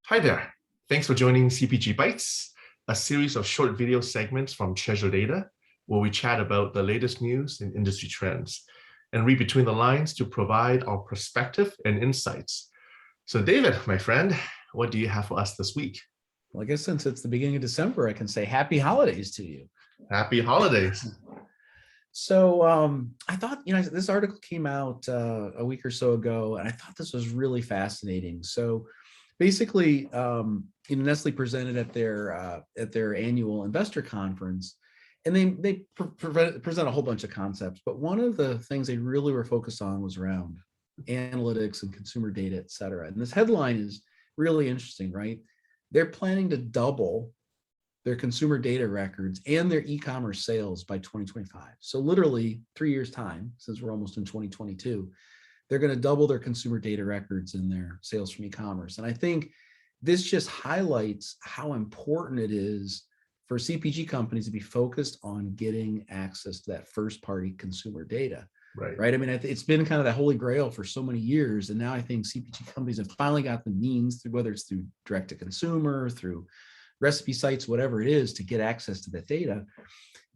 Hi there. Thanks for joining CPG Bytes, a series of short video segments from Treasure Data, where we chat about the latest news and industry trends and read between the lines to provide our perspective and insights. So David, my friend, what do you have for us this week? Well, I guess since it's the beginning of December, I can say happy holidays to you. Happy holidays. So I thought, this article came out a week or so ago, and I thought this was really fascinating. So basically, Nestle presented at their annual investor conference, and they present a whole bunch of concepts. But one of the things they really were focused on was around analytics and consumer data, et cetera. And this headline is really interesting, right? They're planning to double their consumer data records and their e-commerce sales by 2025. So literally 3 years time, since we're almost in 2022, they're going to double their consumer data records and their sales from e-commerce. And I think this just highlights how important it is for CPG companies to be focused on getting access to that first party consumer data. Right. I mean, it's been kind of that holy grail for so many years. And now I think CPG companies have finally got the means, whether it's through direct to consumer, through recipe sites, whatever it is, to get access to that data.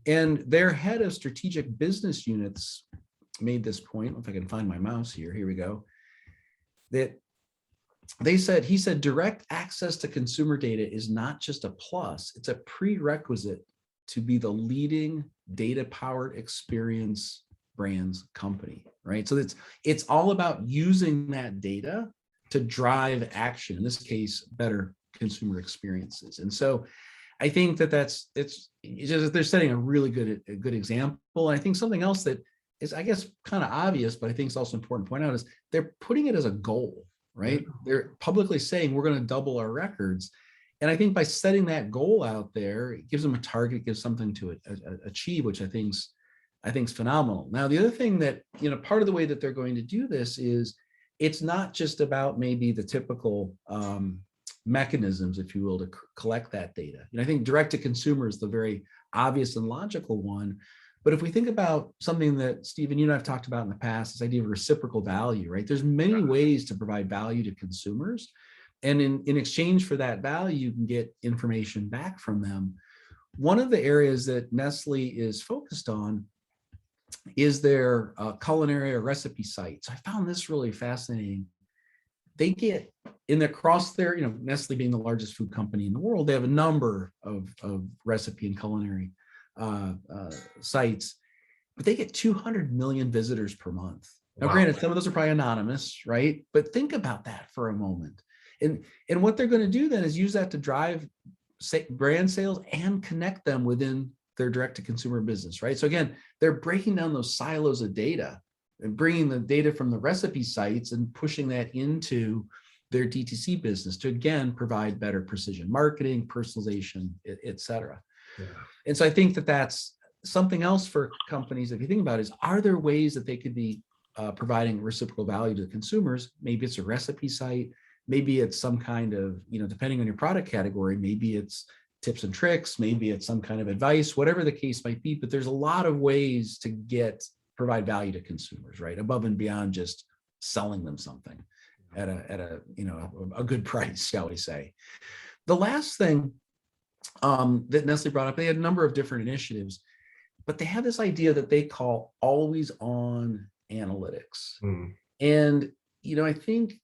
And their head of strategic business units made this point. If I can find my mouse here we go. That he said direct access to consumer data is not just a plus, it's a prerequisite to be the leading data powered experience brands company, right? So it's all about using that data to drive action, in this case, better consumer experiences. And so I think it's just they're setting a really good example. And I think something else that is, I guess, kind of obvious, but I think it's also important to point out is they're putting it as a goal, right? They're publicly saying we're going to double our records. And I think by setting that goal out there, it gives them a target, gives something to achieve, which I think's phenomenal. Now, the other thing that, part of the way that they're going to do this is it's not just about maybe the typical mechanisms, if you will, to collect that data. I think direct to consumer is the very obvious and logical one. But if we think about something that Stephen, you and I have talked about in the past, this idea of reciprocal value, right? There's many ways to provide value to consumers. And in exchange for that value, you can get information back from them. One of the areas that Nestle is focused on is their culinary or recipe sites. I found this really fascinating. They get across their, Nestle being the largest food company in the world, they have a number of recipe and culinary sites, but they get 200 million visitors per month. Now, granted, some of those are probably anonymous, right? But think about that for a moment. And what they're going to do then is use that to drive brand sales and connect them within their direct-to-consumer business, right? So again, they're breaking down those silos of data and bringing the data from the recipe sites and pushing that into their DTC business to, again, provide better precision marketing, personalization, et cetera. Yeah. And so I think that that's something else for companies, if you think about it, is are there ways that they could be providing reciprocal value to the consumers? Maybe it's a recipe site, maybe it's some kind of, depending on your product category, maybe it's tips and tricks, maybe it's some kind of advice, whatever the case might be, but there's a lot of ways to provide value to consumers, right? Above and beyond just selling them something at a good price, shall we say. The last thing that Nestle brought up, they had a number of different initiatives, but they have this idea that they call always on analytics. And, I think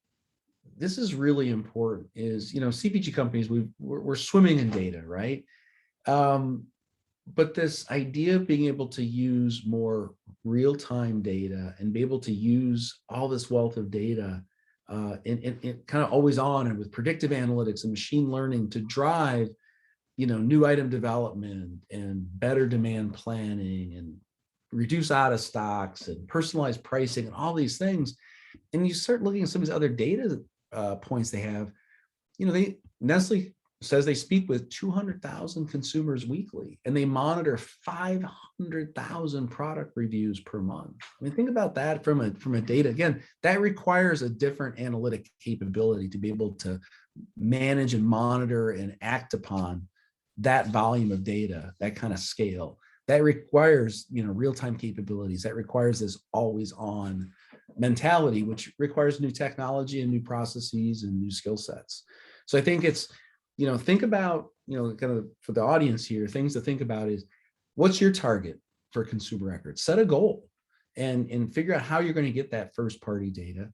this is really important is, CPG companies, we're swimming in data, right? But this idea of being able to use more real-time data and be able to use all this wealth of data and kind of always on and with predictive analytics and machine learning to drive, new item development and better demand planning and reduce out of stocks and personalized pricing and all these things. And you start looking at some of these other data points they have, Nestle says they speak with 200,000 consumers weekly, and they monitor 500,000 product reviews per month. I mean, think about that from a data. Again, that requires a different analytic capability to be able to manage and monitor and act upon that volume of data, that kind of scale. That requires, real-time capabilities. That requires this always-on mentality, which requires new technology and new processes and new skill sets. So I think it's, think about, kind of for the audience here, things to think about is, what's your target for consumer records? Set a goal and figure out how you're going to get that first party data.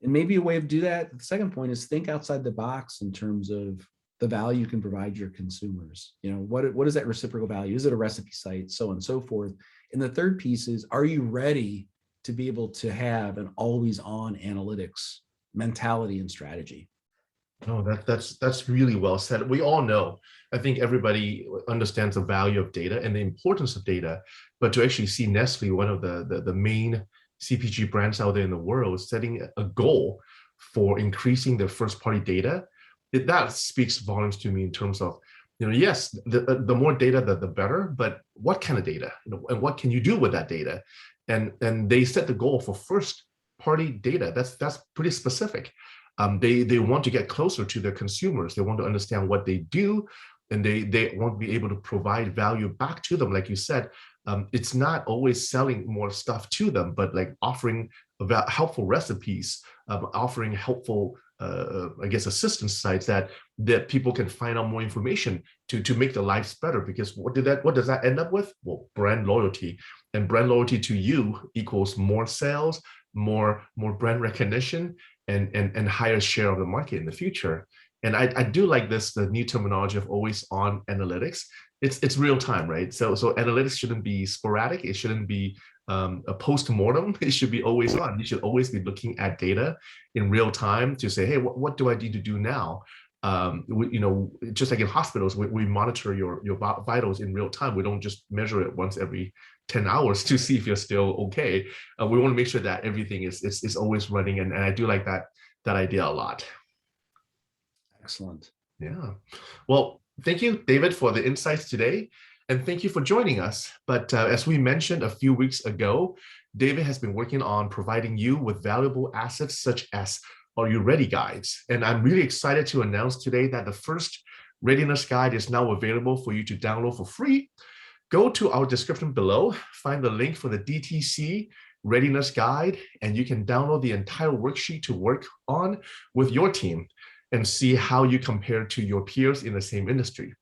And maybe a way to do that, the second point is think outside the box in terms of the value you can provide your consumers. What is that reciprocal value? Is it a recipe site? So on and so forth. And the third piece is, are you ready to be able to have an always on analytics mentality and strategy? Oh, that's really well said. We all know, I think everybody understands the value of data and the importance of data, but to actually see Nestle, one of the main CPG brands out there in the world, setting a goal for increasing their first party data, that speaks volumes to me in terms of, yes, the more data, the better, but what kind of data, and what can you do with that data? And they set the goal for first party data. That's pretty specific. They want to get closer to their consumers. They want to understand what they do, and they want to be able to provide value back to them. Like you said, it's not always selling more stuff to them, but like offering helpful recipes, offering helpful, I guess, assistance sites that people can find out more information to make their lives better. Because what does that end up with? Well, brand loyalty, and brand loyalty to you equals more sales, more brand recognition, and higher share of the market in the future. And I do like the new terminology of always on analytics. It's real time, right? So analytics shouldn't be sporadic. It shouldn't be a post-mortem. It should be always on. You should always be looking at data in real time to say, hey, what do I need to do now? Just like in hospitals, we monitor your vitals in real time. We don't just measure it once every 10 hours to see if you're still okay. We want to make sure that everything is always running. And I do like that idea a lot. Excellent. Yeah. Well, thank you, David, for the insights today. And thank you for joining us. But as we mentioned a few weeks ago, David has been working on providing you with valuable assets such as Are You Ready guides. And I'm really excited to announce today that the first readiness guide is now available for you to download for free. Go to our description below, find the link for the DTC readiness guide, and you can download the entire worksheet to work on with your team and see how you compare to your peers in the same industry.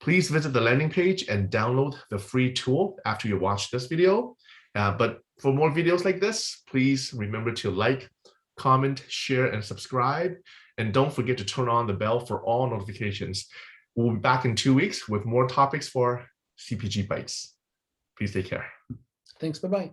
Please visit the landing page and download the free tool after you watch this video. But for more videos like this, please remember to like, comment, share, and subscribe. And don't forget to turn on the bell for all notifications. We'll be back in 2 weeks with more topics for CPG Bytes. Please take care. Thanks. Bye-bye.